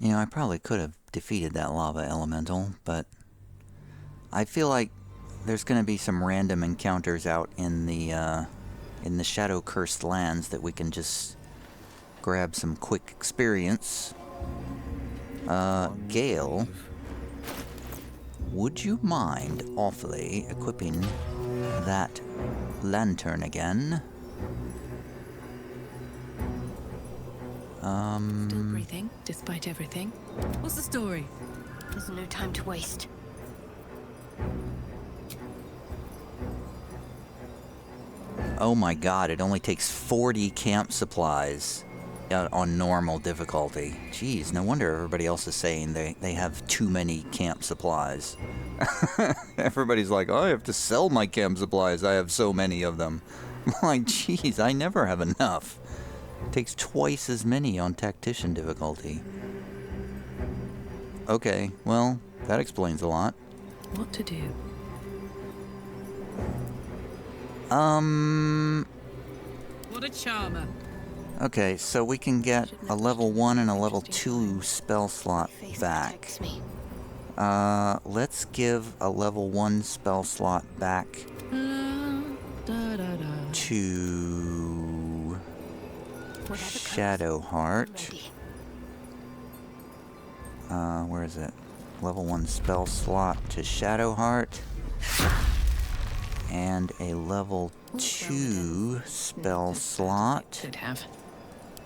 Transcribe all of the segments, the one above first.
You know, I probably could have defeated that lava elemental, but I feel like there's going to be some random encounters out in the shadow-cursed lands that we can just grab some quick experience. Gale, would you mind awfully equipping that lantern again? Still breathing, despite everything. What's the story? There's no time to waste. Oh my god, it only takes 40 camp supplies on normal difficulty. Jeez, no wonder everybody else is saying they have too many camp supplies. Everybody's like, oh, I have to sell my camp supplies, I have so many of them. I'm like, jeez, I never have enough. It takes twice as many on Tactician difficulty. Okay, well, that explains a lot. What to do? What a charmer. Okay, so we can get a level 1 and a level 2 spell slot back. Let's give a level 1 spell slot back to Shadowheart. Where is it? Level 1 spell slot to Shadowheart. And a level 2 spell slot. Could have.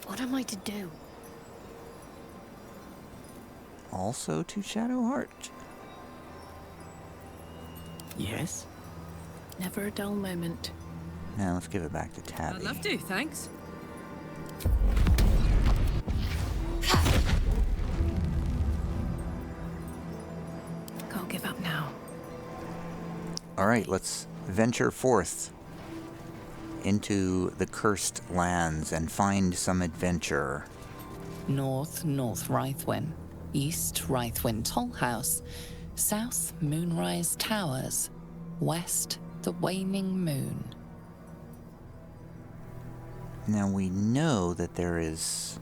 What am I to do? Also to Shadowheart. Yes? Never a dull moment. Now let's give it back to Tabby. I'd love to, thanks. Can't give up now. Alright, let's venture forth into the cursed lands and find some adventure. North Wraithwin. East Wraithwin Tollhouse. South Moonrise Towers. West the Waning Moon. Now we know that there's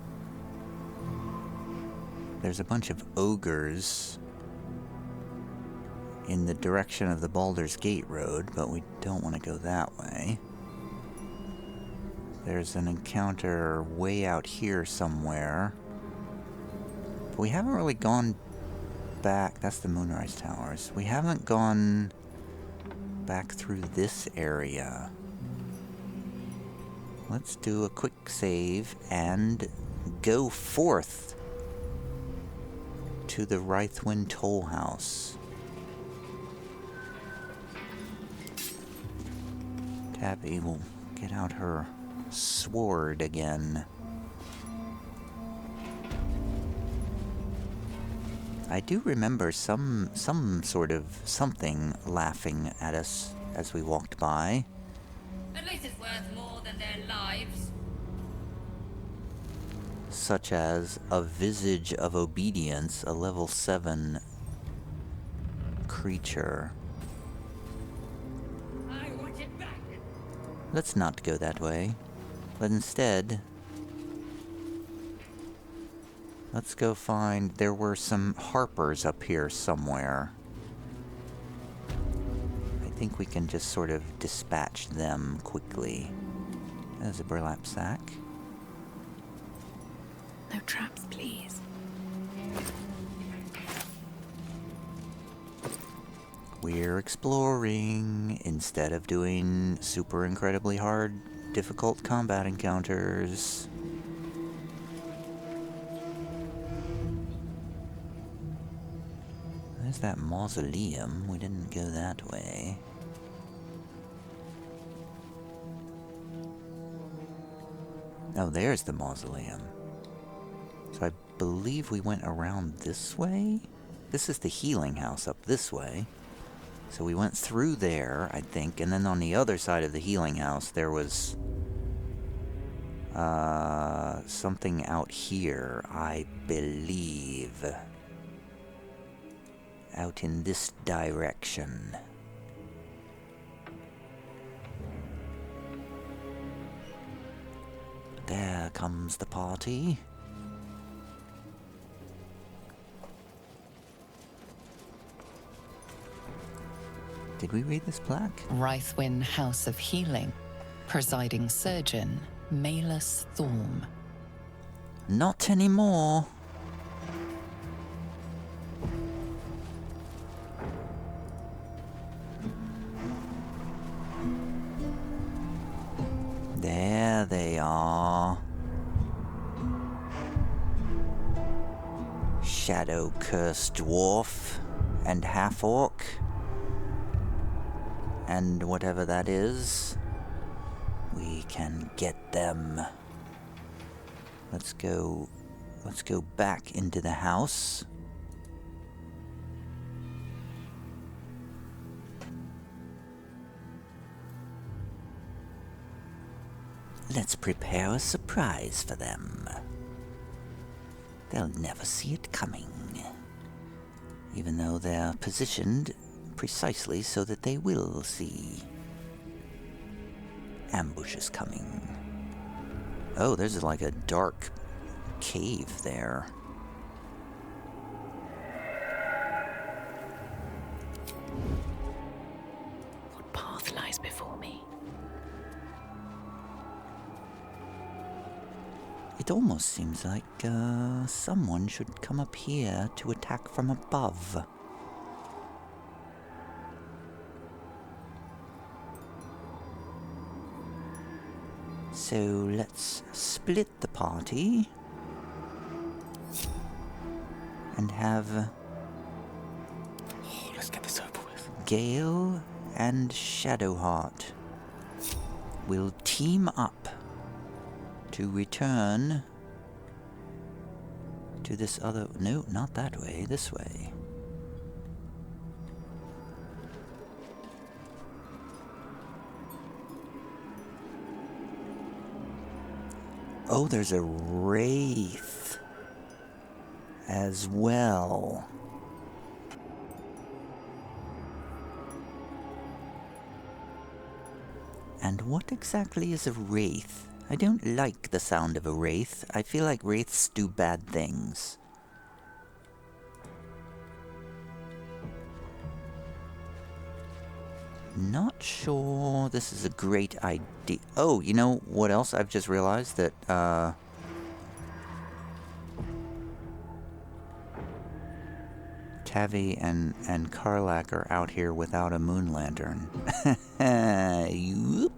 a bunch of ogres in the direction of the Baldur's Gate Road, but we don't want to go that way. There's an encounter way out here somewhere. But we haven't really gone back. That's the Moonrise Towers. We haven't gone back through this area. Let's do a quick save and go forth to the Wraithwin Toll House. Tabby will get out her sword again. I do remember some sort of something laughing at us as we walked by. At least it's worth more than their lives. Such as a Visage of Obedience, a level 7 creature. I want it back. Let's not go that way, but instead, let's go find... There were some harpers up here somewhere. I think we can just sort of dispatch them quickly. There's a burlap sack. No traps, please. We're exploring instead of doing super incredibly hard, difficult combat encounters. There's that mausoleum. We didn't go that way. Oh, there's the mausoleum. So I believe we went around this way? This is the healing house up this way. So we went through there, I think, and then on the other side of the healing house there was something out here, I believe. Out in this direction. There comes the party. Did we read this plaque? Wraithwin House of Healing. Presiding Surgeon, Malus Thorm. Not anymore. There they are. Shadow-cursed dwarf and half-orc. And whatever that is, we can get them. Let's go back into the house. Let's prepare a surprise for them. They'll never see it coming, even though they're positioned precisely so that they will see. Ambush is coming. Oh, there's like a dark cave there. What path lies before me? It almost seems like someone should come up here to attack from above. So let's split the party and have let's get this over with. Gale and Shadowheart will team up to return to this other... No, not that way, this way. Oh, there's a Wraith as well. And what exactly is a Wraith? I don't like the sound of a Wraith. I feel like Wraiths do bad things. Not sure this is a great idea. Oh, you know what else I've just realized? That, Tavi and Karlak are out here without a moon lantern. Whoopsie.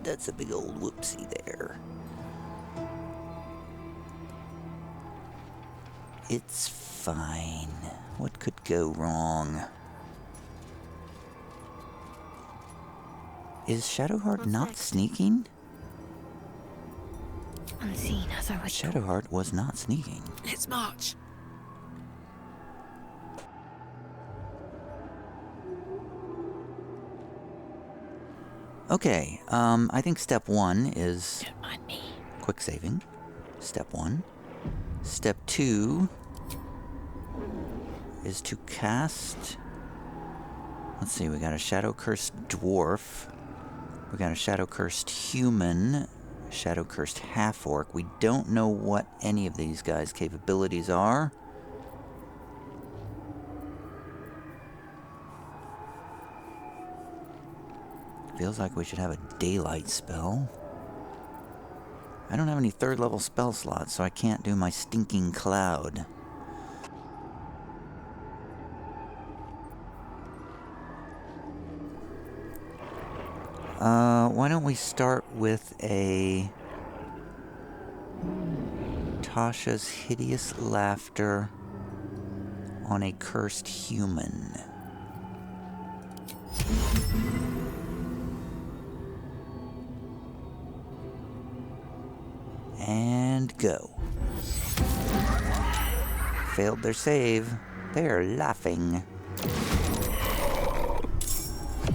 That's a big old whoopsie there. It's fine. What could go wrong? Is Shadowheart not sneaking? Unseen as I was. Shadowheart was not sneaking. Let's march. Okay, I think step one is Don't mind me. quick saving. Step one. Step two is to cast... Let's see, we got a shadow-cursed dwarf. We got a shadow-cursed human. Shadow-cursed half-orc. We don't know what any of these guys' capabilities are. Feels like we should have a daylight spell. I don't have any third level spell slots, so I can't do my stinking cloud. Why don't we start with a Tasha's hideous laughter on a cursed human. And go. Failed their save. They're laughing.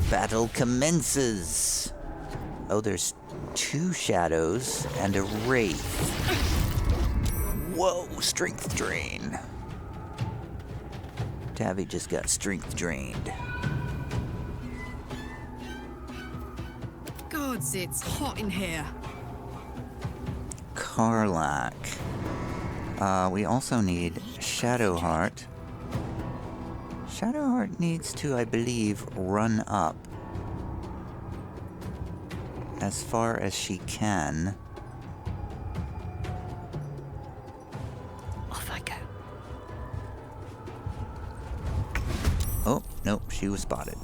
Battle commences. Oh, there's two shadows and a wraith. Whoa, strength drain. Tavi just got strength drained. Gods, it's hot in here. Karlak. We also need Shadowheart. Shadowheart needs to, I believe, run up as far as she can. Off I go. Oh, nope, she was spotted.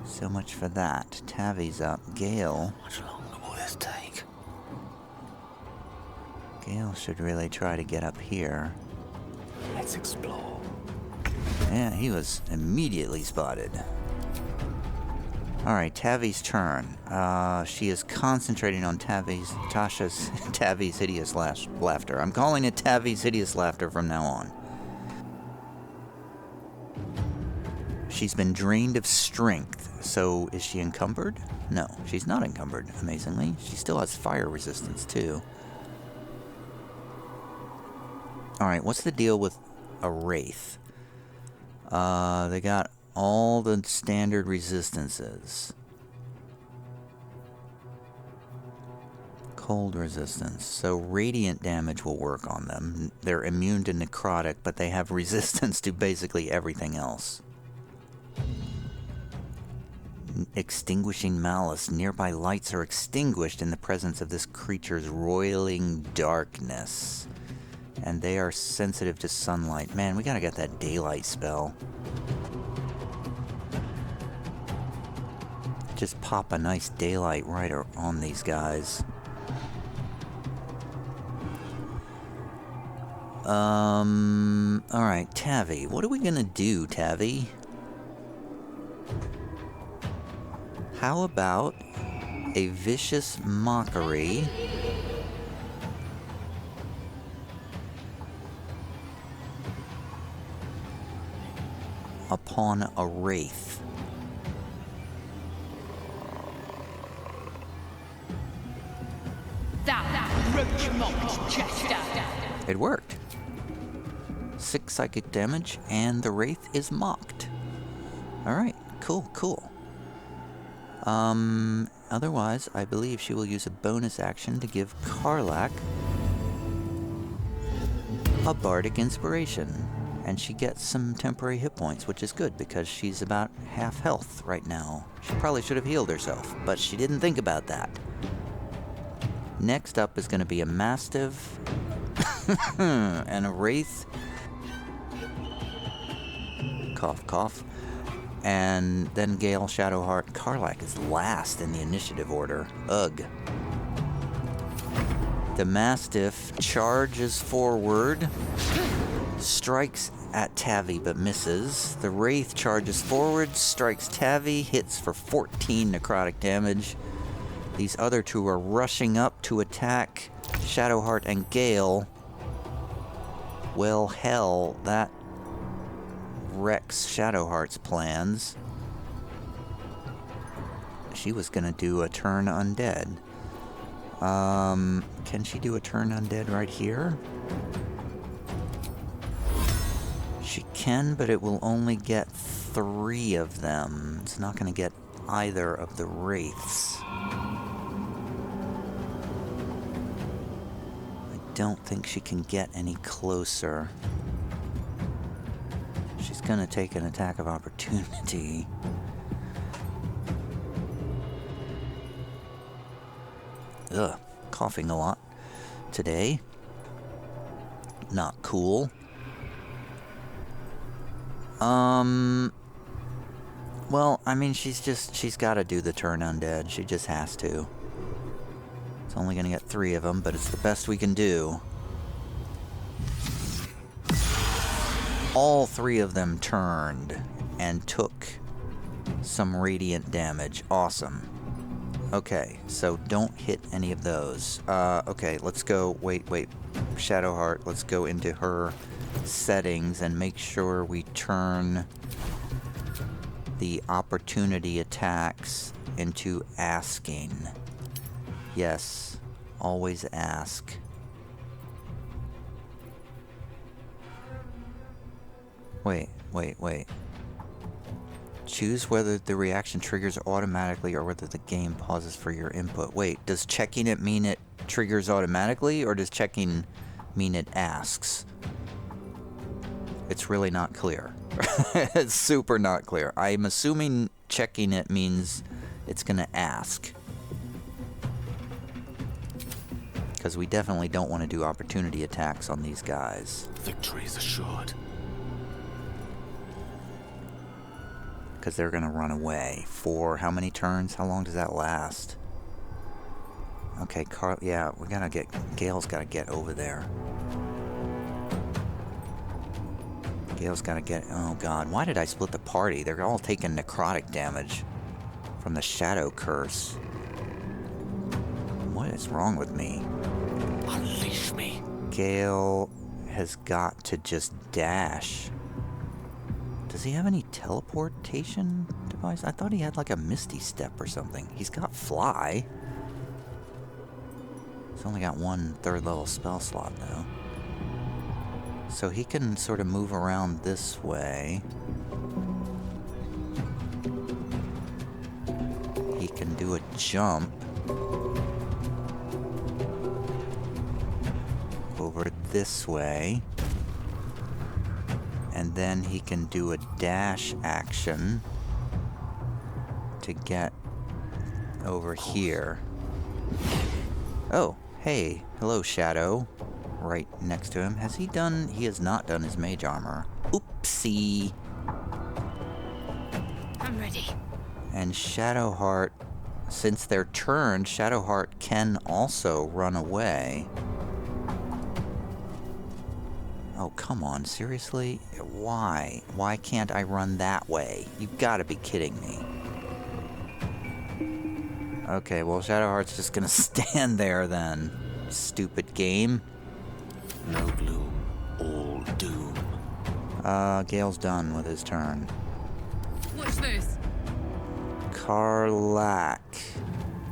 So much for that. Tavi's up. Gale. How much longer will this take? Gale should really try to get up here. Let's explore. Yeah, he was immediately spotted. Alright, Tavi's turn. She is concentrating on Tavi's hideous laughter. I'm calling it Tavi's hideous laughter from now on. She's been drained of strength, so is she encumbered? No, she's not encumbered, amazingly. She still has fire resistance, too. Alright, what's the deal with a Wraith? They got all the standard resistances. Cold resistance. So radiant damage will work on them. They're immune to necrotic, but they have resistance to basically everything else. Extinguishing malice. Nearby lights are extinguished in the presence of this creature's roiling darkness. And they are sensitive to sunlight. Man, we gotta get that daylight spell. Just pop a nice daylight right on these guys. Alright, Tavi. What are we gonna do, Tavi? How about a vicious mockery upon a Wraith? It worked. 6 psychic damage, and the Wraith is mocked. Alright, cool. Otherwise, I believe she will use a bonus action to give Karlach a bardic inspiration. And she gets some temporary hit points, which is good because she's about half health right now. She probably should have healed herself, but she didn't think about that. Next up is going to be a Mastiff and a Wraith. Cough, cough. And then Gale, Shadowheart. Karlach is last in the initiative order. Ugh. The Mastiff charges forward, strikes at Tavi but misses. The Wraith charges forward, strikes Tavi, hits for 14 necrotic damage. These other two are rushing up to attack Shadowheart and Gale. Well, hell, that wrecks Shadowheart's plans. She was gonna do a turn undead. Can she do a turn undead right here? She can, but it will only get 3 of them. It's not gonna get either of the Wraiths. I don't think she can get any closer. She's gonna take an attack of opportunity. Ugh, coughing a lot today. Not cool. Well, I mean, she's gotta do the turn undead. She just has to. It's only gonna get 3 of them, but it's the best we can do. All 3 of them turned and took some radiant damage. Awesome. Okay, so don't hit any of those. Okay, let's go. Wait. Shadowheart, let's go into her settings and make sure we turn the opportunity attacks into asking. Yes, always ask. Wait. Choose whether the reaction triggers automatically or whether the game pauses for your input. Wait, does checking it mean it triggers automatically, or does checking mean it asks? It's really not clear. It's super not clear. I'm assuming checking it means it's going to ask. Because we definitely don't want to do opportunity attacks on these guys. Victory is assured. Because they're going to run away. For how many turns? How long does that last? Okay, yeah, we gotta get... Gale's gotta get over there. Gale's gotta get... Oh god, why did I split the party? They're all taking necrotic damage from the Shadow Curse. What is wrong with me? Unleash me. Gale has got to just dash. Does he have any teleportation device? I thought he had like a Misty Step or something. He's got Fly. He's only got one 3rd level spell slot though. So he can sort of move around this way. He can do a jump over this way. And then he can do a dash action to get over here. Oh, hey, hello, Shadow. Right next to him. Has he done... He has not done his mage armor. Oopsie. I'm ready. And Shadowheart, since they're turned, Shadowheart can also run away. Oh, come on, seriously? Why? Why can't I run that way? You've got to be kidding me. Okay, well, Shadowheart's just gonna stand there then. Stupid game. No gloom, all doom. Gale's done with his turn. Watch this. Karlak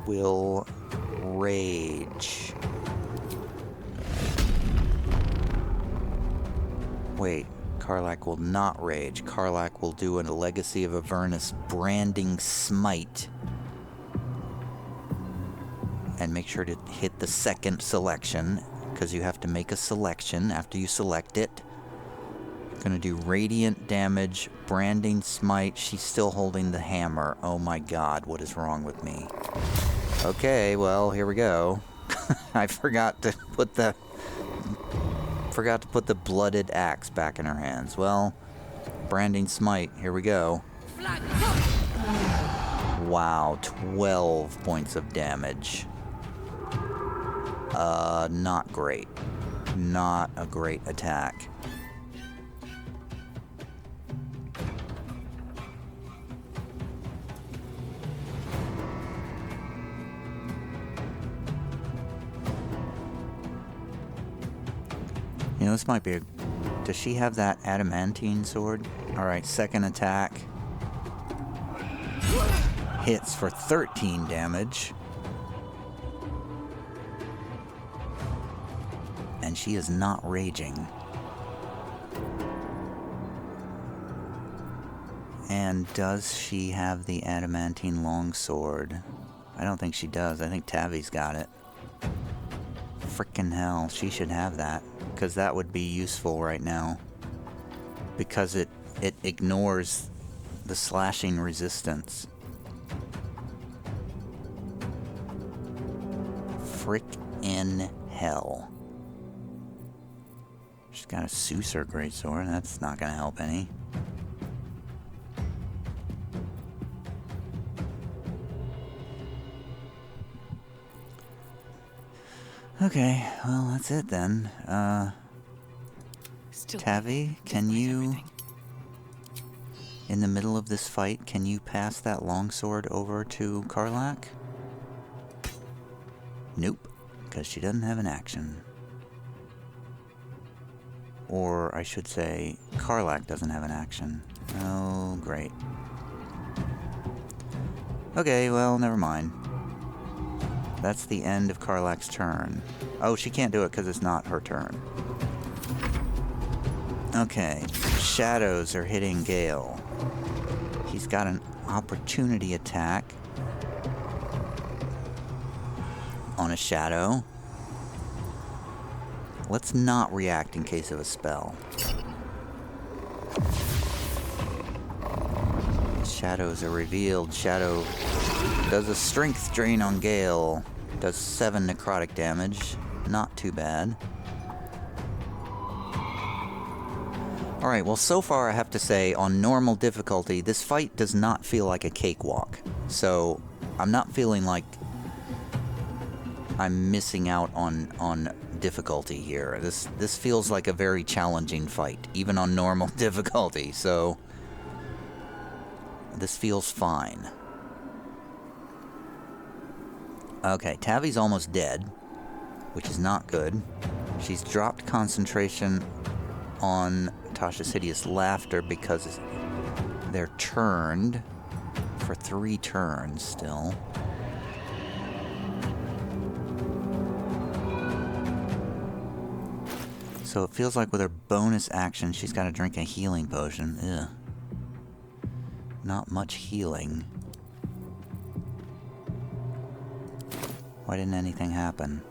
will rage. Wait, Karlak will not rage. Karlak will do a Legacy of Avernus branding smite. And make sure to hit the second selection, because you have to make a selection after you select it. Gonna do radiant damage, branding smite. She's still holding the hammer. Oh my god, what is wrong with me? Okay, well, here we go. I forgot to put the blooded axe back in her hands. Well, branding smite, here we go. Wow, 12 points of damage. Not great. Not a great attack. You know, this might be a... Does she have that adamantine sword? Alright, second attack. Hits for 13 damage. And she is not raging. And does she have the adamantine longsword? I don't think she does. I think Tavi's got it. Frickin' hell, she should have that. Because that would be useful right now. Because it ignores the slashing resistance. Frickin' hell. She's got a Sucer greatsword. That's not going to help any. Okay, well, that's it then. Still Tavi, can despite you, everything. in the middle of this fight, can you pass that longsword over to Karlak? Nope, because she doesn't have an action. Or, I should say, Karlak doesn't have an action. Oh, great. Okay, well, never mind. That's the end of Karlak's turn. Oh, she can't do it because it's not her turn. Okay, shadows are hitting Gale. He's got an opportunity attack on a shadow. Let's not react in case of a spell. Shadows are revealed. Shadow does a strength drain on Gale. Does 7 necrotic damage. Not too bad. Alright, well so far I have to say, on normal difficulty, this fight does not feel like a cakewalk. So, I'm not feeling like I'm missing out on difficulty here. This feels like a very challenging fight, even on normal difficulty, so this feels fine. Okay, Tavi's almost dead, which is not good. She's dropped concentration on Tasha's Hideous Laughter because they're turned for 3 turns still. So it feels like with her bonus action, she's got to drink a healing potion. Ugh. Not much healing. Why didn't anything happen?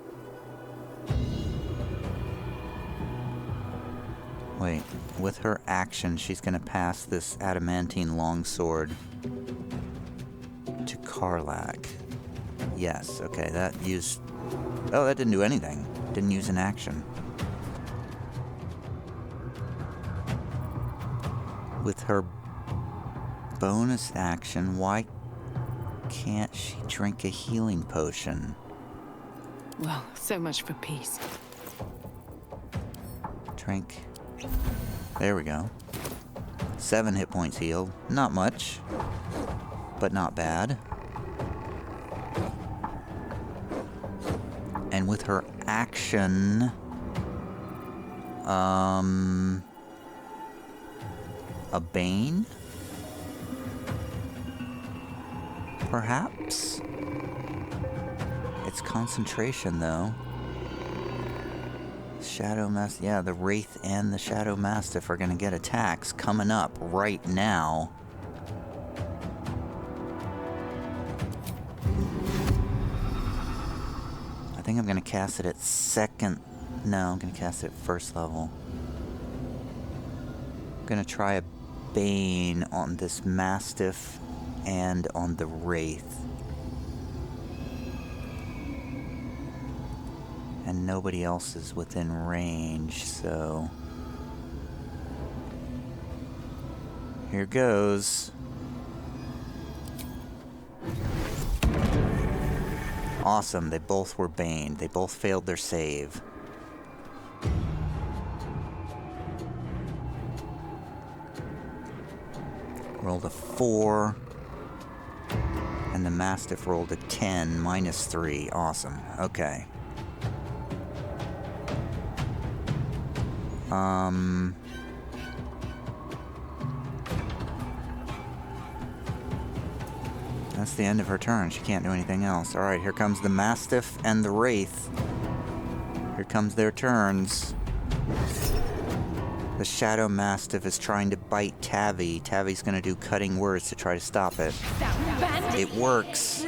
Wait, with her action, she's gonna pass this adamantine longsword to Karlach. Yes, okay, that used... Oh, that didn't do anything. Didn't use an action. With her bonus action, why can't she drink a healing potion? Well, so much for peace. Drink. There we go. 7 hit points healed. Not much, but not bad. And with her action, a Bane? Perhaps? It's concentration, though. Shadow Mastiff, yeah, the Wraith and the Shadow Mastiff are gonna get attacks coming up right now. I think I'm gonna cast it at second. No, I'm gonna cast it at first level. I'm gonna try a Bane on this Mastiff and on the Wraith. And nobody else is within range, so... Here goes. Awesome, they both were baned. They both failed their save. Rolled a 4. And the Mastiff rolled a 10, -3. Awesome, okay. That's the end of her turn. She can't do anything else. Alright, here comes the Mastiff and the Wraith. Here comes their turns. The Shadow Mastiff is trying to bite Tavi. Tavi's gonna do cutting words to try to stop it. It works.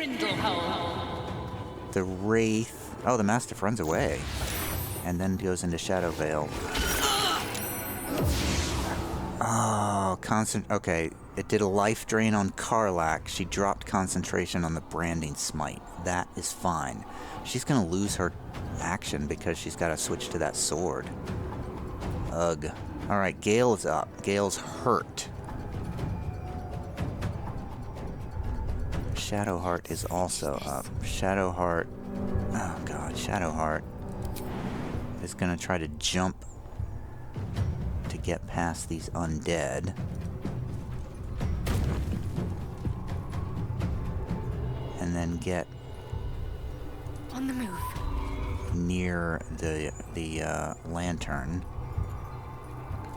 The Wraith... Oh, the Mastiff runs away. And then goes into Shadow Veil. Oh, okay, it did a life drain on Karlach. She dropped concentration on the Branding Smite. That is fine. She's gonna lose her action because she's gotta switch to that sword. Ugh. Alright, Gale is up. Gale's hurt. Shadowheart is also up. Shadowheart... Oh god, Shadowheart is gonna try to jump to get past these undead. And then get On the move. near the lantern.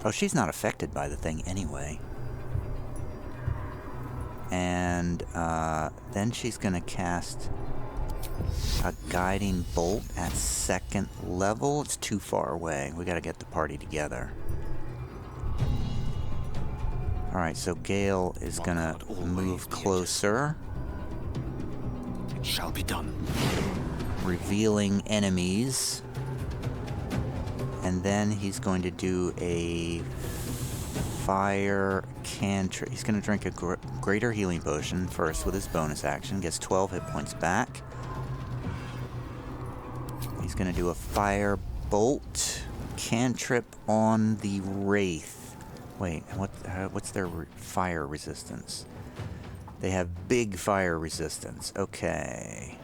Oh, she's not affected by the thing anyway. And then she's gonna cast a guiding bolt at second level. It's too far away. We gotta get the party together. Alright, so Gale is gonna move closer. It shall be done. Revealing enemies. And then he's going to do a fire cantrip. He's going to drink a greater healing potion first with his bonus action. Gets 12 hit points back. He's going to do a fire bolt cantrip on the Wraith. Wait, what's their fire resistance? They have big fire resistance. Okay.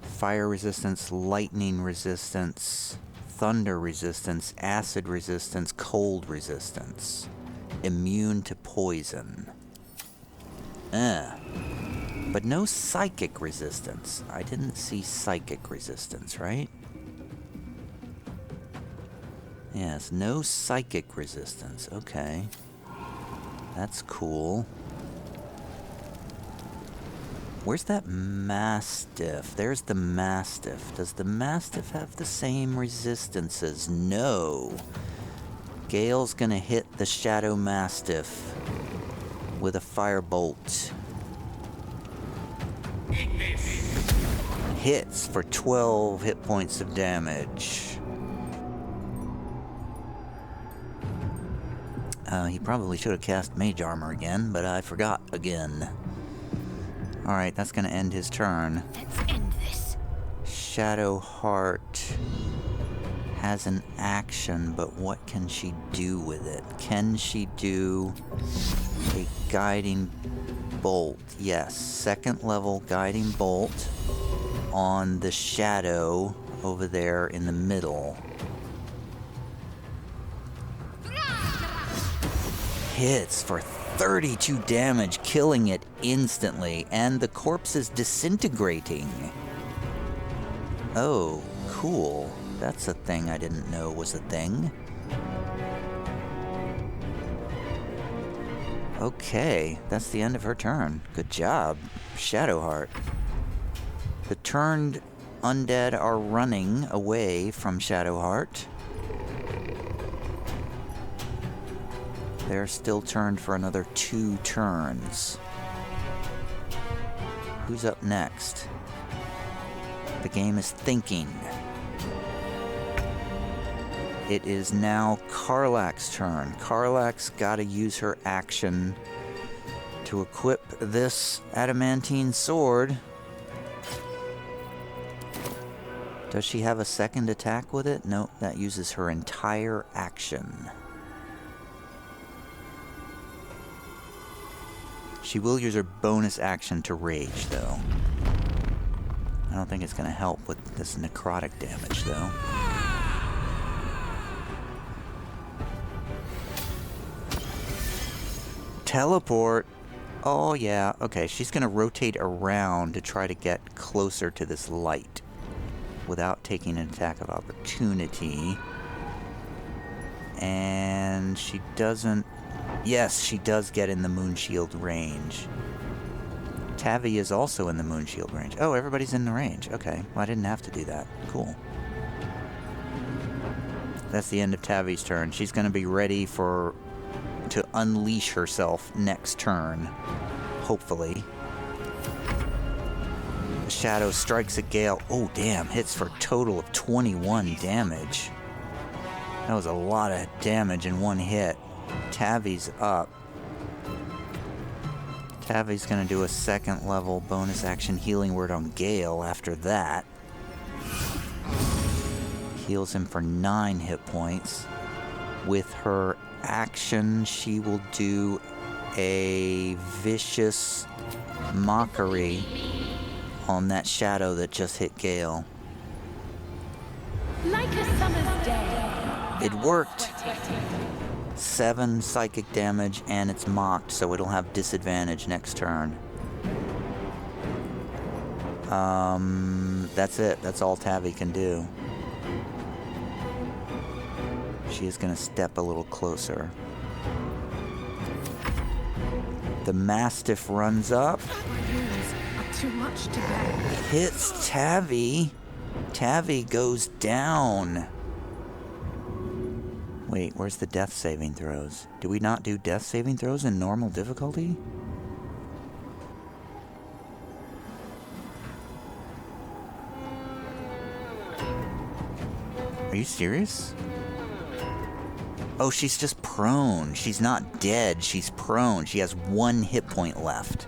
Fire resistance, lightning resistance, thunder resistance, acid resistance, cold resistance. Immune to poison. But no psychic resistance. I didn't see psychic resistance, right? Yes, no psychic resistance. Okay. That's cool. Where's that Mastiff? There's the Mastiff. Does the Mastiff have the same resistances? No. Gale's gonna hit the Shadow Mastiff with a firebolt. Hits for 12 hit points of damage. He probably should have cast Mage Armor again, but I forgot again. Alright, that's gonna end his turn. Let's end this. Shadow Heart has an action, but what can she do with it? Can she do a guiding bolt? Yes, second level guiding bolt on the shadow over there in the middle. Hits for 32 damage, killing it instantly, and the corpse is disintegrating. Oh, cool. That's a thing I didn't know was a thing. Okay, that's the end of her turn. Good job, Shadowheart. The turned undead are running away from Shadowheart. They're still turned for another 2 turns. Who's up next? The game is thinking. It is now Karlach's turn. Karlach's gotta use her action to equip this adamantine sword. Does she have a second attack with it? No, that uses her entire action. She will use her bonus action to rage, though. I don't think it's going to help with this necrotic damage, though. Teleport! Oh, yeah. Okay, she's going to rotate around to try to get closer to this light without taking an attack of opportunity. And she doesn't... Yes, she does get in the Moonshield range. Tavi is also in the Moonshield range. Oh, everybody's in the range. Okay, well, I didn't have to do that. Cool. That's the end of Tavi's turn. She's going to be ready to unleash herself next turn. Hopefully. The Shadow strikes at Gale. Oh, damn. Hits for a total of 21 damage. That was a lot of damage in one hit. Tavi's up. Tavi's gonna do a second level bonus action healing word on Gale after that. Heals him for 9 hit points. With her action, she will do a vicious mockery on that shadow that just hit Gale. Like a summer's day. It worked. 7 psychic damage, and it's mocked, so it'll have disadvantage next turn. That's it. That's all Tavi can do. She is going to step a little closer. The Mastiff runs up. Too much to bear. Hits Tavi. Tavi goes down. Wait, where's the death saving throws? Do we not do death saving throws in normal difficulty? Are you serious? Oh, she's just prone. She's not dead. She's prone. She has 1 hit point left.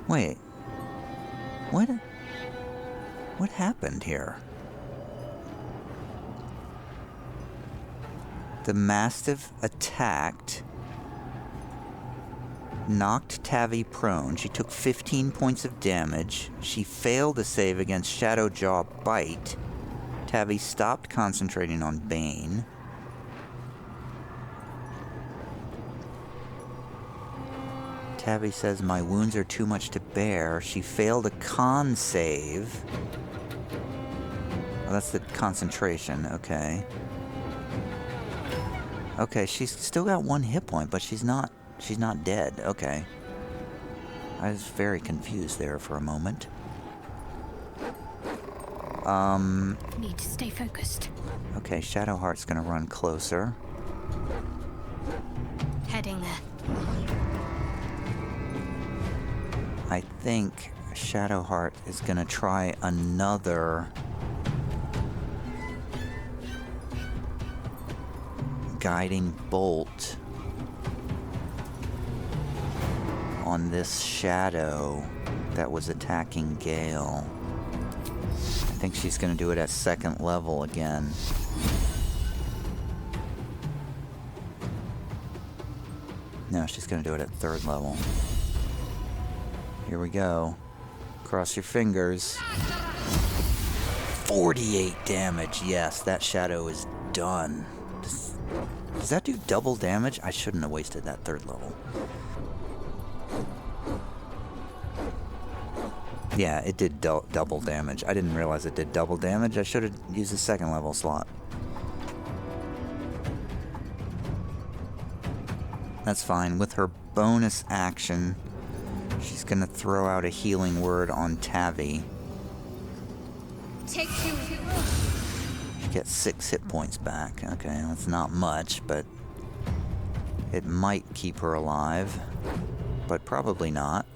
Wait. What happened here? The Mastiff attacked, knocked Tavi prone. She took 15 points of damage. She failed to save against Shadowjaw Bite. Tavi stopped concentrating on Bane. Tavi says, my wounds are too much to bear. She failed a con save. Well, that's the concentration, okay. Okay, she's still got 1 hit point, but she's not dead, okay. I was very confused there for a moment. Need to stay focused. Okay, Shadowheart's gonna run closer. Heading there. I think Shadowheart is gonna try another guiding bolt on this shadow that was attacking Gale. I think she's gonna do it at 2nd level again. No, she's gonna do it at 3rd level. Here we go. Cross your fingers. 48 damage. Yes, that shadow is done. Does that do double damage? I shouldn't have wasted that 3rd level. Yeah, it did double damage. I didn't realize it did double damage. I should have used the 2nd level slot. That's fine. With her bonus action, she's gonna throw out a healing word on Tavi. Take 2. She gets 6 hit points back. Okay, that's not much, but it might keep her alive. But probably not.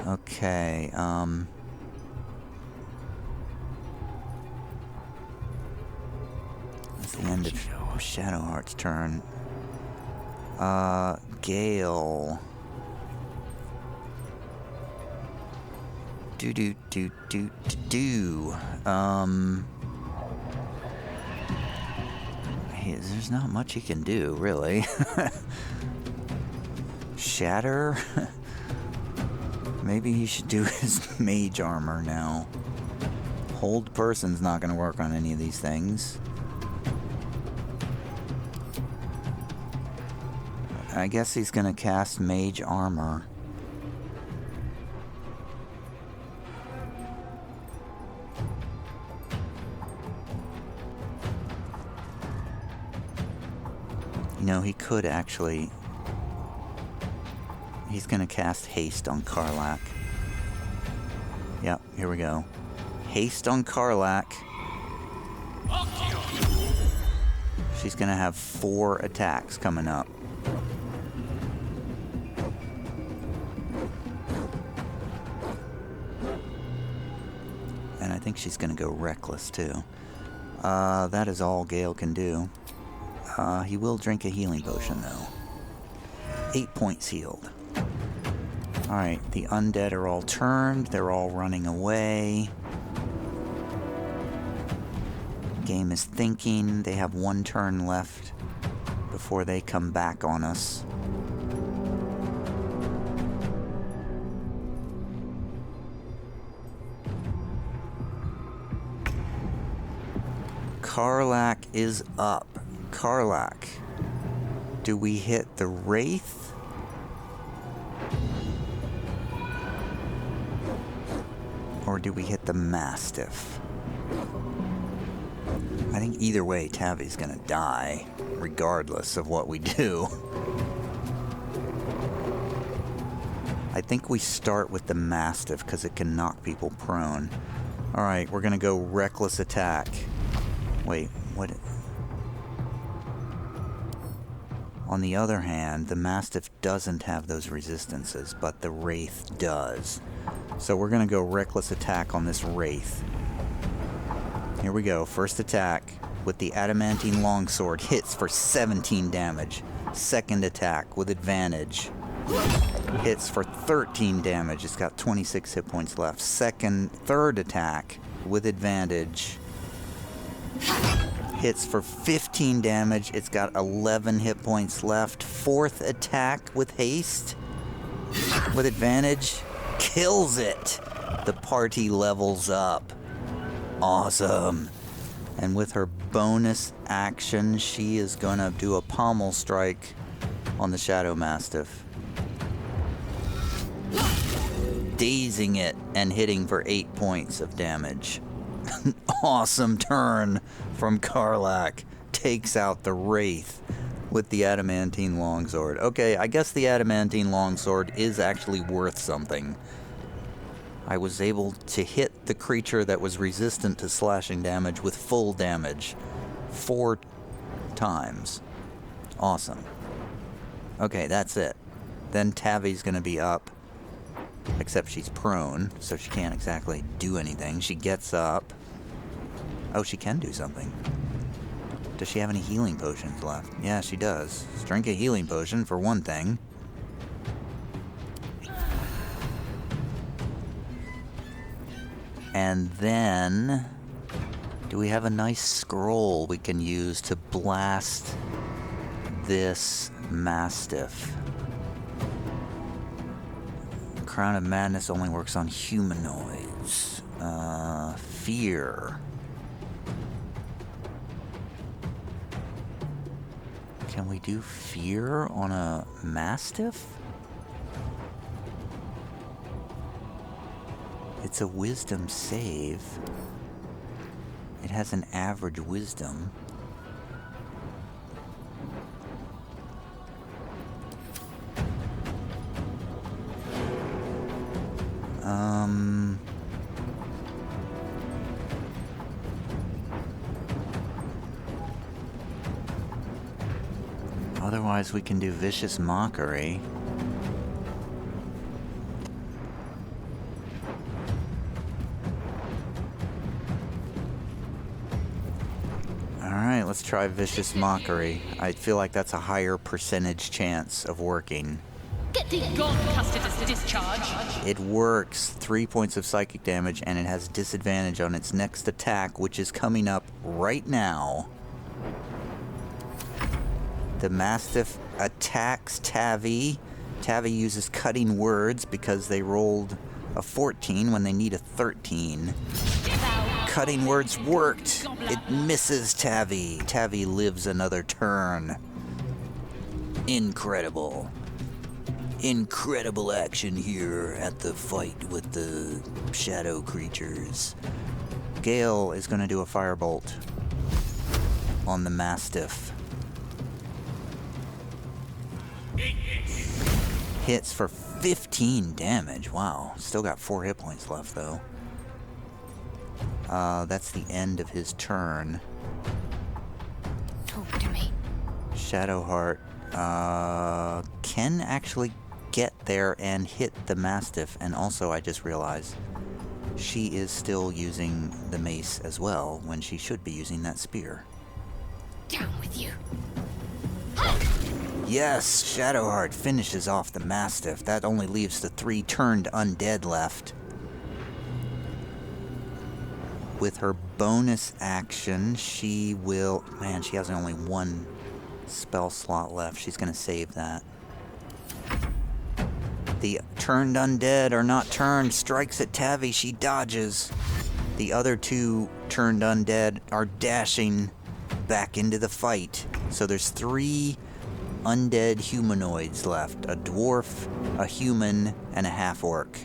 Okay, that's the end of Shadowheart's turn. Gale. There's not much he can do, really. Shatter? Maybe he should do his mage armor now. Hold person's not gonna work on any of these things. I guess he's gonna cast mage armor. You know, he could actually... He's gonna cast haste on Karlach. Yep, here we go. Haste on Karlach. She's gonna have 4 attacks coming up. And I think she's gonna go reckless too. That is all Gale can do. He will drink a healing potion though. 8 points healed. Alright, the undead are all turned. They're all running away. Game is thinking. They have 1 turn left before they come back on us. Karlach is up. Karlach. Do we hit the Wraith? Or do we hit the Mastiff? I think either way, Tavi's gonna die, regardless of what we do. I think we start with the Mastiff, because it can knock people prone. Alright, we're gonna go reckless attack. Wait, what? On the other hand, the Mastiff doesn't have those resistances, but the Wraith does. So we're going to go Reckless Attack on this Wraith. Here we go. First attack with the Adamantine Longsword hits for 17 damage. Second attack with advantage hits for 13 damage. It's got 26 hit points left. Third attack with advantage hits for 15 damage. It's got 11 hit points left. Fourth attack with haste with advantage kills it. The party levels up. Awesome. And with her bonus action, she is gonna do a pommel strike on the Shadow Mastiff, dazing it and hitting for 8 points of damage. Awesome turn from Karlach. Takes out the Wraith with the Adamantine Longsword. Okay, I guess the Adamantine Longsword is actually worth something. I was able to hit the creature that was resistant to slashing damage with full damage 4 times. Awesome. Okay, that's it. Then Tavi's gonna be up. Except she's prone, so she can't exactly do anything. She gets up. Oh, she can do something. Does she have any healing potions left? Yeah, she does. Let's drink a healing potion for one thing. And then, do we have a nice scroll we can use to blast this Mastiff? Crown of Madness only works on humanoids. Fear. Can we do fear on a Mastiff? It's a wisdom save. It has an average wisdom. Otherwise, we can do Vicious Mockery. Alright, let's try Vicious Mockery. I feel like that's a higher percentage chance of working. Get thee gone, Custodus discharge. It works. 3 points of psychic damage, and it has disadvantage on its next attack, which is coming up right now. The Mastiff attacks Tavi. Tavi uses Cutting Words because they rolled a 14 when they need a 13. Cutting Words worked. It misses Tavi. Tavi lives another turn. Incredible. Incredible action here at the fight with the shadow creatures. Gale is going to do a firebolt on the Mastiff. Hits for 15 damage. Wow. Still got 4 hit points left, though. That's the end of his turn. Talk to me. Shadowheart can actually get there and hit the Mastiff. And also, I just realized she is still using the mace as well when she should be using that spear. Down with you. Yes, Shadowheart finishes off the Mastiff. That only leaves the 3 turned undead left. With her bonus action, she will... Man, she has only 1 spell slot left. She's going to save that. The turned undead are not turned. Strikes at Tavi. She dodges. The other 2 turned undead are dashing back into the fight. So there's 3... undead humanoids left. A dwarf, a human, and a half-orc.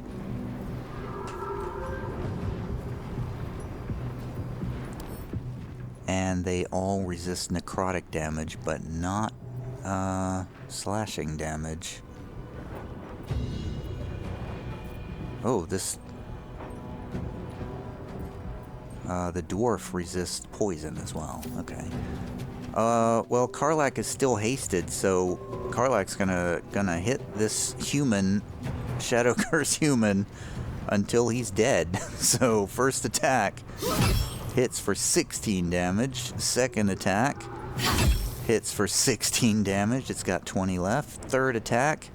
And they all resist necrotic damage, but not slashing damage. Oh, this... the dwarf resists poison as well. Okay. Well, Karlach is still hasted, so Karlach's gonna hit this human, Shadow Curse human, until he's dead. So, first attack hits for 16 damage. Second attack hits for 16 damage. It's got 20 left. Third attack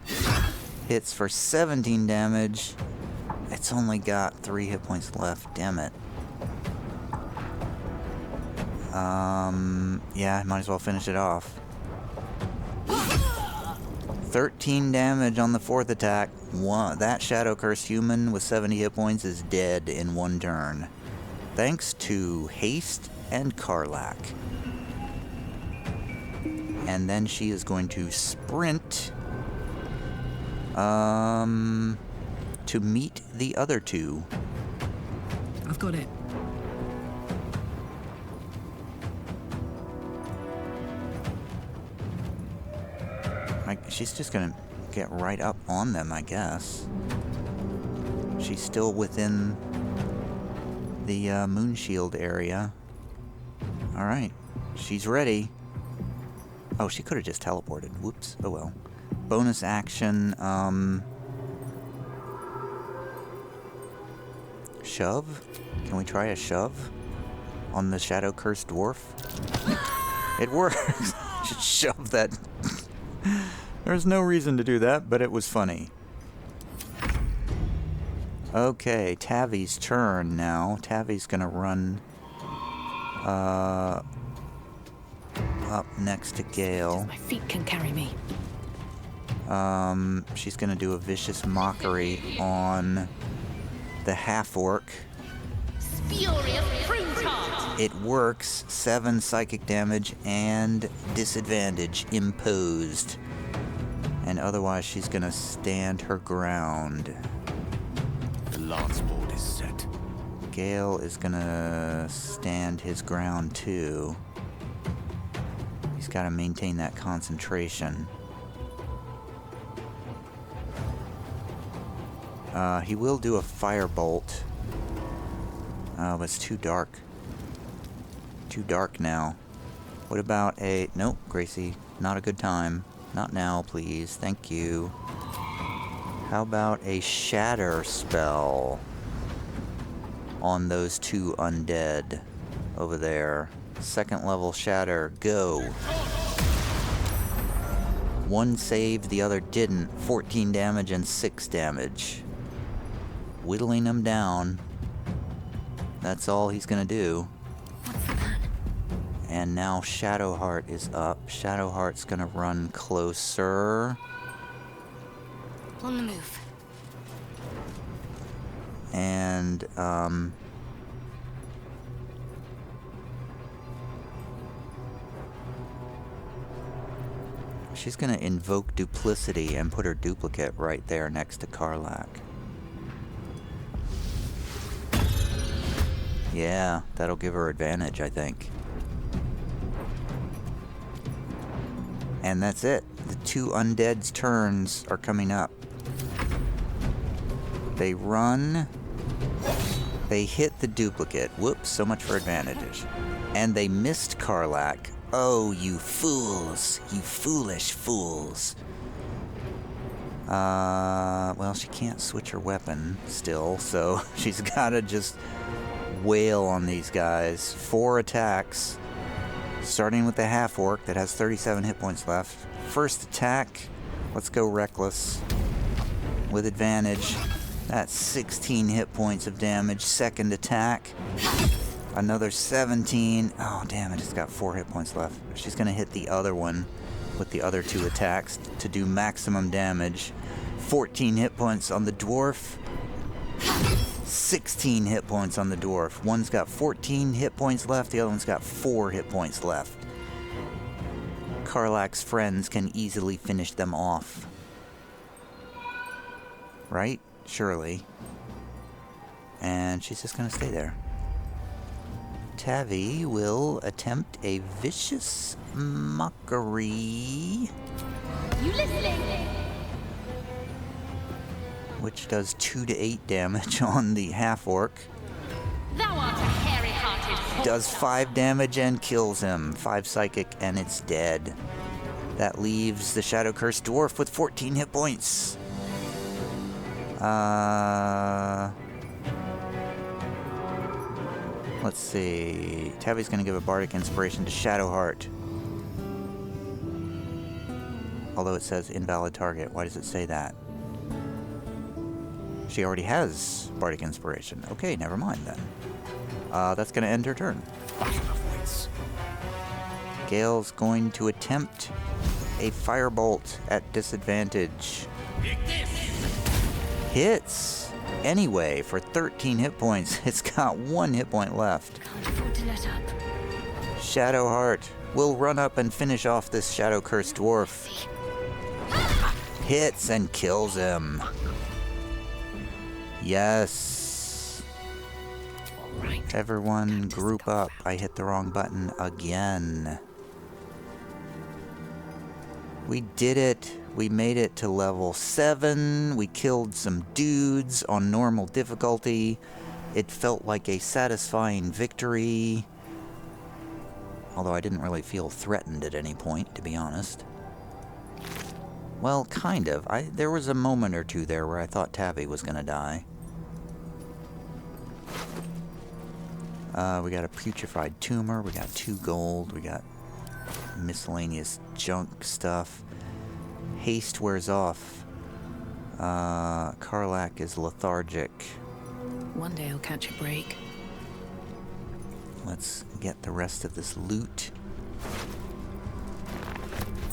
hits for 17 damage. It's only got 3 hit points left. Damn it. Yeah, might as well finish it off. 13 damage on the fourth attack. That Shadow Curse human with 70 hit points is dead in one turn. Thanks to haste and Karlach. And then she is going to sprint to meet the other two. I've got it. She's just gonna get right up on them, I guess. She's still within the moon shield area. Alright, she's ready. Oh, she could have just teleported. Whoops, oh well. Bonus action, shove? Can we try a shove on the Shadow Cursed Dwarf? It works! Just shove that. There's no reason to do that, but it was funny. Okay, Tavi's turn now. Tavi's gonna run up next to Gale. My feet can carry me. She's gonna do a vicious mockery on the half-orc. Spurious prune tart. It works. 7 psychic damage and disadvantage imposed. And otherwise, she's gonna stand her ground. The lance board is set. Gale is gonna stand his ground too. He's gotta maintain that concentration. He will do a firebolt. Oh, but it's too dark. Too dark now. What about a... Nope, Gracie. Not a good time. Not now, please. Thank you. How about a shatter spell on those two undead over there? Second level shatter. Go. One saved, the other didn't. 14 damage and 6 damage. Whittling them down. That's all he's gonna do. What's the plan? And now Shadowheart is up. Shadowheart's gonna run closer. On the move. And, she's gonna invoke duplicity and put her duplicate right there next to Karlach. Yeah, that'll give her advantage, I think. And that's it. The two undead's turns are coming up. They run. They hit the duplicate. Whoops, so much for advantage. And they missed Karlach. Oh, you fools. You foolish fools. Well, she can't switch her weapon still, so she's gotta just wail on these guys. 4 attacks. Starting with the half-orc that has 37 hit points left. First attack. Let's go reckless. With advantage. That's 16 hit points of damage. Second attack. Another 17. Oh, damn it. It's got 4 hit points left. She's going to hit the other one with the other 2 attacks to do maximum damage. 14 hit points on the dwarf. 16 hit points on the dwarf. One's got 14 hit points left, the other one's got 4 hit points left. Karlach's friends can easily finish them off. Right? Surely. And she's just gonna stay there. Tavi will attempt a vicious mockery. You listening? Which does 2 to 8 damage on the half-orc. Thou art a hairy-hearted Does 5 damage and kills him. 5 psychic and it's dead. That leaves the Shadow Cursed Dwarf with 14 hit points. Let's see. Tabby's gonna give a bardic inspiration to Shadowheart. Although it says invalid target. Why does it say that? She already has bardic inspiration. Okay, never mind then. That's gonna end her turn. Gale's going to attempt a firebolt at disadvantage. Hits! Anyway, for 13 hit points, it's got 1 hit point left. Can't afford to let up. Shadowheart will run up and finish off this Shadow Cursed Dwarf. Hits and kills him. Yes. Right. Everyone group up. I hit the wrong button again. We did it. We made it to level 7. We killed some dudes on normal difficulty. It felt like a satisfying victory. Although I didn't really feel threatened at any point, to be honest. Well, kind of. There was a moment or two there where I thought Tabby was gonna die. We got a putrefied tumor. We got 2 gold. We got miscellaneous junk stuff. Haste wears off. Karlak is lethargic. One day I'll catch a break. Let's get the rest of this loot.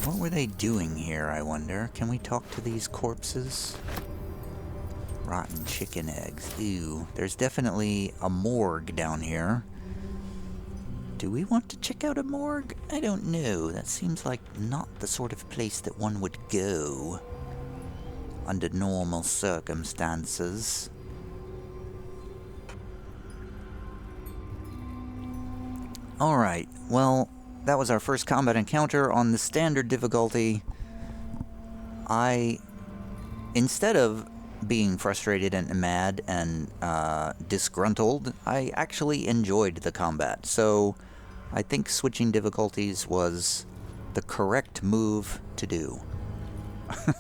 What were they doing here, I wonder? Can we talk to these corpses? Rotten chicken eggs. Ew. There's definitely a morgue down here. Do we want to check out a morgue? I don't know. That seems like not the sort of place that one would go under normal circumstances. Alright, well, that was our first combat encounter on the standard difficulty. Instead of being frustrated and mad and disgruntled, I actually enjoyed the combat. So I think switching difficulties was the correct move to do.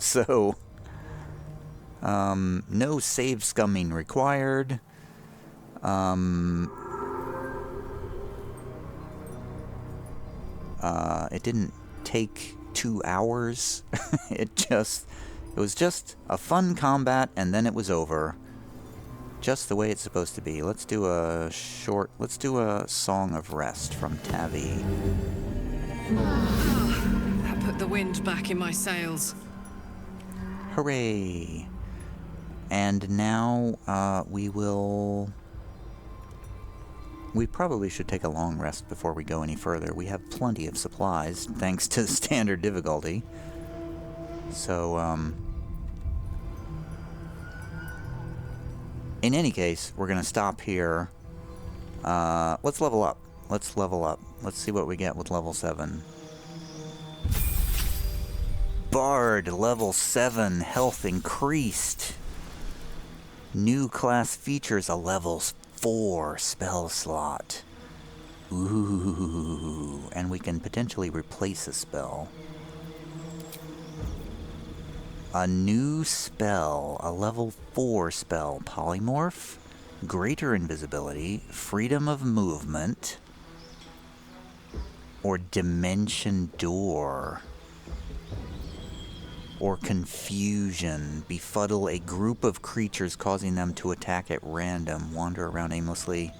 So, no save scumming required. It didn't take 2 hours. It was just a fun combat, and then it was over. Just the way it's supposed to be. Let's do a Song of Rest from Tavi. That put the wind back in my sails. Hooray! And now, we probably should take a long rest before we go any further. We have plenty of supplies, thanks to the standard difficulty. So, in any case, we're going to stop here. Let's level up. Let's see what we get with level 7. Bard, level 7, health increased. New class features, a level 4 spell slot. Ooh, and we can potentially replace a spell. A new spell, a level 4 spell, Polymorph, Greater Invisibility, Freedom of Movement, or Dimension Door, or Confusion, befuddle a group of creatures causing them to attack at random, wander around aimlessly,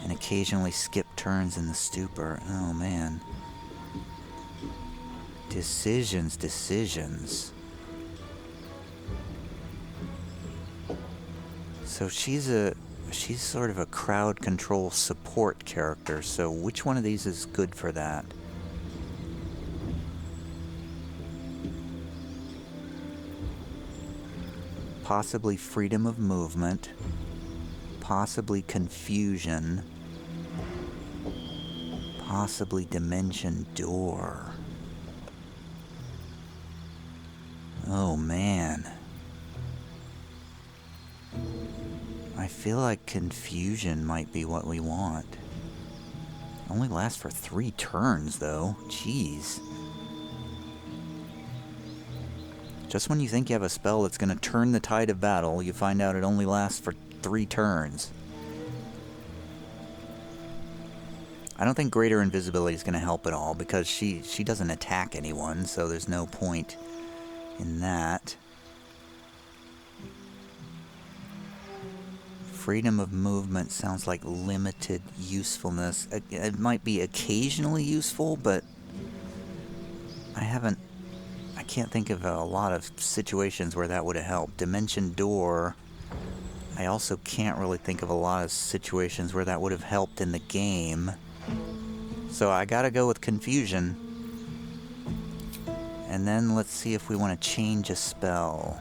and occasionally skip turns in the stupor. Oh man. Decisions. So she's sort of a crowd control support character, so which one of these is good for that? Possibly freedom of movement, possibly confusion, possibly dimension door. Oh man. I feel like confusion might be what we want. Only lasts for 3 turns, though. Jeez. Just when you think you have a spell that's going to turn the tide of battle, you find out it only lasts for 3 turns. I don't think Greater Invisibility is going to help at all, because she doesn't attack anyone, so there's no point in that. Freedom of movement sounds like limited usefulness. It might be occasionally useful, but I can't think of a lot of situations where that would have helped. Dimension Door, I also can't really think of a lot of situations where that would have helped in the game. So I gotta go with Confusion. And then let's see if we want to change a spell.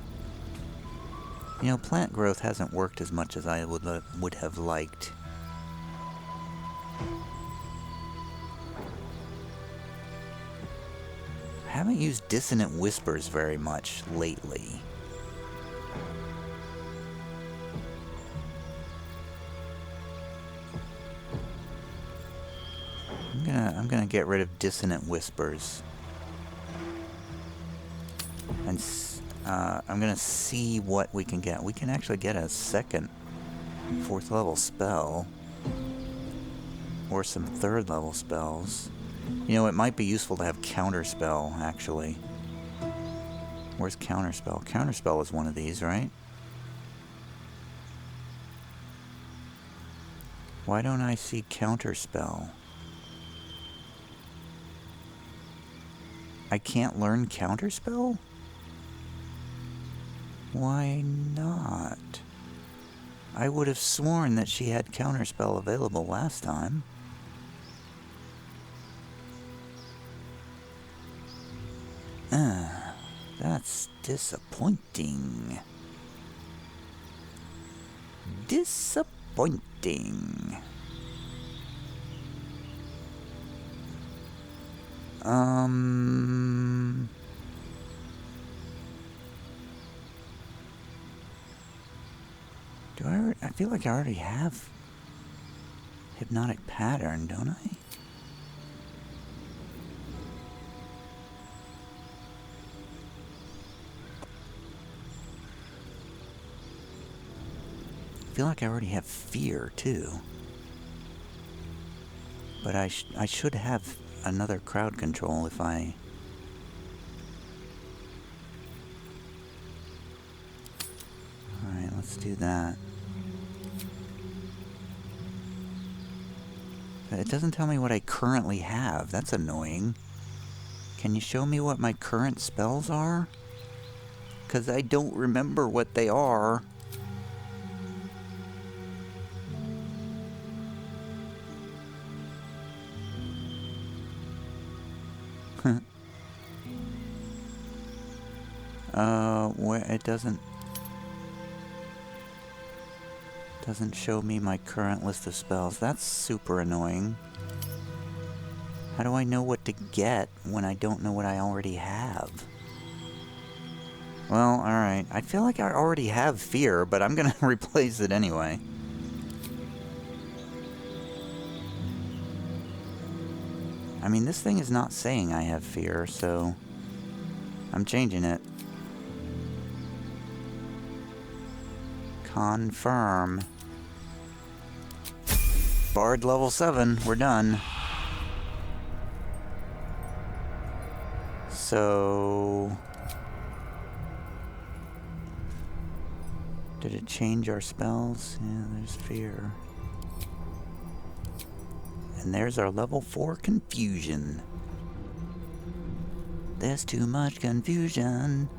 You know, Plant Growth hasn't worked as much as I would have liked. I haven't used Dissonant Whispers very much lately. I'm gonna get rid of Dissonant Whispers. And I'm gonna see what we can get. We can actually get a second 4th level spell. Or some 3rd level spells. You know, it might be useful to have Counterspell, actually. Where's Counterspell? Counterspell is one of these, right? Why don't I see Counterspell? I can't learn Counterspell? Why not? I would have sworn that she had Counterspell available last time. That's disappointing. Disappointing. I feel like I already have Hypnotic Pattern, don't I? I feel like I already have Fear, too. But I should have another crowd control if I... Alright, let's do that. But it doesn't tell me what I currently have. That's annoying. Can you show me what my current spells are? Because I don't remember what they are. Where it doesn't show me my current list of spells. That's super annoying. How do I know what to get when I don't know what I already have? Well, alright. I feel like I already have Fear, but I'm gonna replace it anyway. I mean, this thing is not saying I have Fear, so I'm changing it. Confirm. Bard level 7. We're done. So... did it change our spells? Yeah, there's Fear. And there's our level 4 Confusion. There's too much confusion.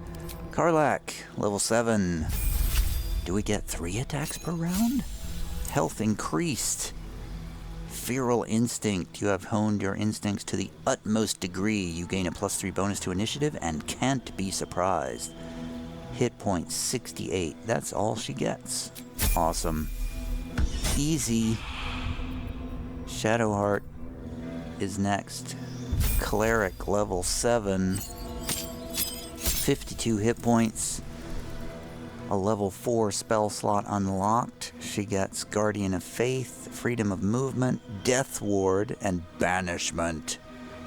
Karlach, level 7. Do we get 3 attacks per round? Health increased. Feral Instinct. You have honed your instincts to the utmost degree. You gain a +3 bonus to initiative and can't be surprised. Hit point 68. That's all she gets. Awesome. Easy. Shadowheart is next. Cleric, level 7. 52 hit points. A level 4 spell slot unlocked. She gets Guardian of Faith, Freedom of Movement, Death Ward, and Banishment.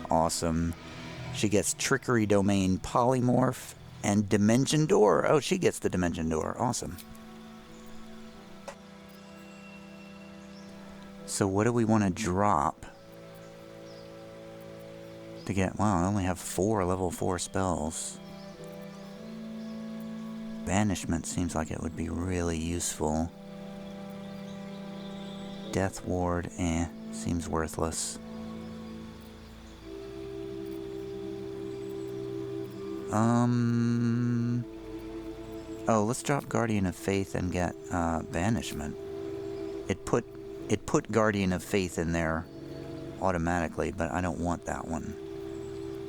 Awesome. She gets Trickery Domain Polymorph and Dimension Door. Oh, she gets the Dimension Door. Awesome. So what do we want to drop to get... Wow, I only have 4 level 4 spells. Banishment seems like it would be really useful. Death Ward, seems worthless. Oh, let's drop Guardian of Faith and get Banishment. It put Guardian of Faith in there automatically, but I don't want that one.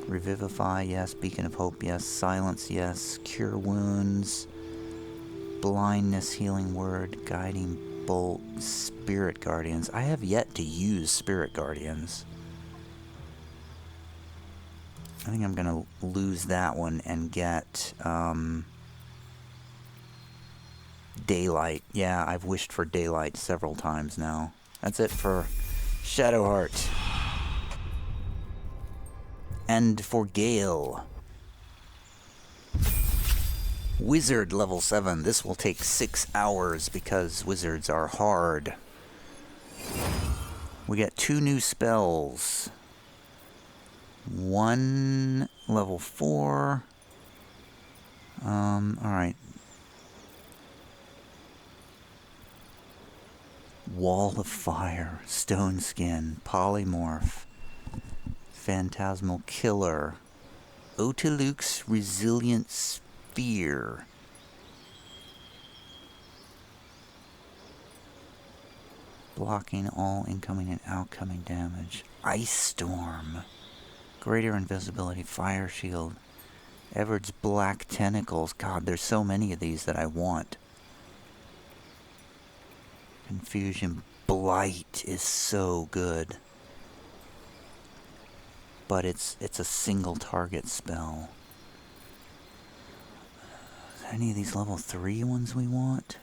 Revivify, yes. Beacon of Hope, yes. Silence, yes. Cure Wounds. Blindness, Healing Word, Guiding Bolt, Spirit Guardians. I have yet to use Spirit Guardians. I think I'm going to lose that one and get Daylight. Yeah, I've wished for Daylight several times now. That's it for Shadowheart. And for Gale. Wizard level 7. This will take 6 hours because wizards are hard. We get 2 new spells. 1 level 4. Alright. Wall of Fire, Stone Skin, Polymorph, Phantasmal Killer, Otiluke's Resilient Spear, blocking all incoming and outcoming damage, Ice Storm, Greater Invisibility, Fire Shield, Everard's Black Tentacles. God, there's so many of these that I want. Confusion Blight is so good. But it's a single target spell. Any of these level 3 ones we want?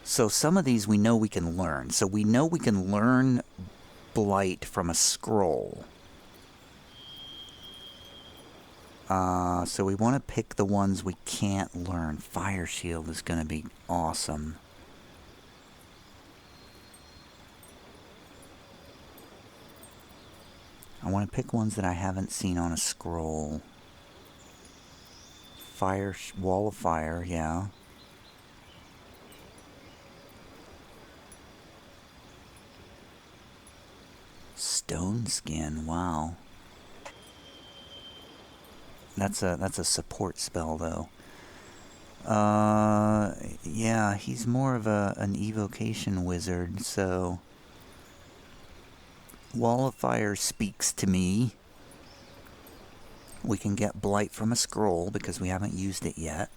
So some of these we know we can learn. So we know we can learn Blight from a scroll. So we want to pick the ones we can't learn. Fire Shield is going to be awesome. I want to pick ones that I haven't seen on a scroll. Wall of Fire, yeah. Stone Skin, wow. That's a support spell though. Yeah, he's more of an evocation wizard, so Wall of Fire speaks to me. We can get Blight from a scroll because we haven't used it yet.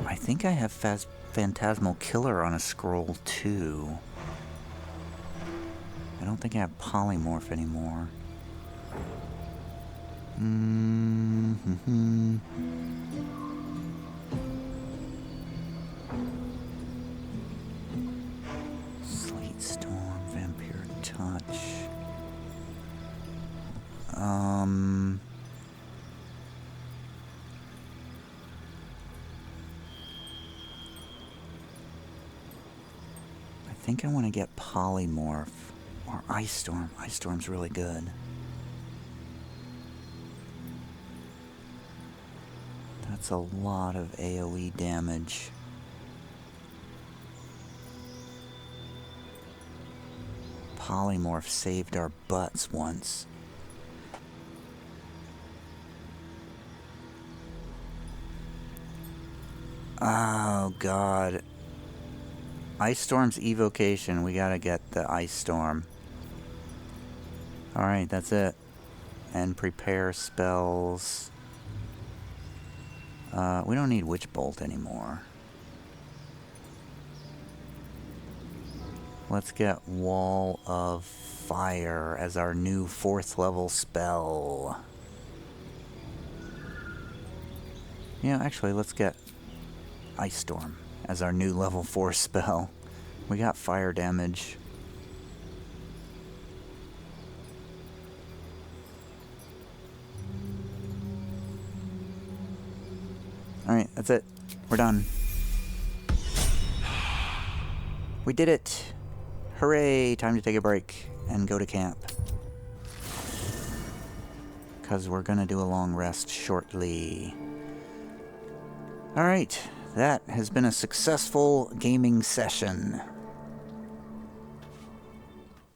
I think I have Phantasmal Killer on a scroll too. I don't think I have Polymorph anymore. Sleet Storm, Vampire Touch. I think I want to get Polymorph or Ice Storm. Ice Storm's really good. That's a lot of AoE damage. Polymorph saved our butts once. Oh god. Ice Storm's evocation. We gotta get the Ice Storm. Alright, that's it. And prepare spells. We don't need Witch Bolt anymore. Let's get Wall of Fire as our new 4th level spell. Yeah, actually, let's get Ice Storm as our new level 4 spell. We got fire damage. Alright, that's it. We're done. We did it! Hooray! Time to take a break and go to camp. Because we're gonna do a long rest shortly. Alright, that has been a successful gaming session.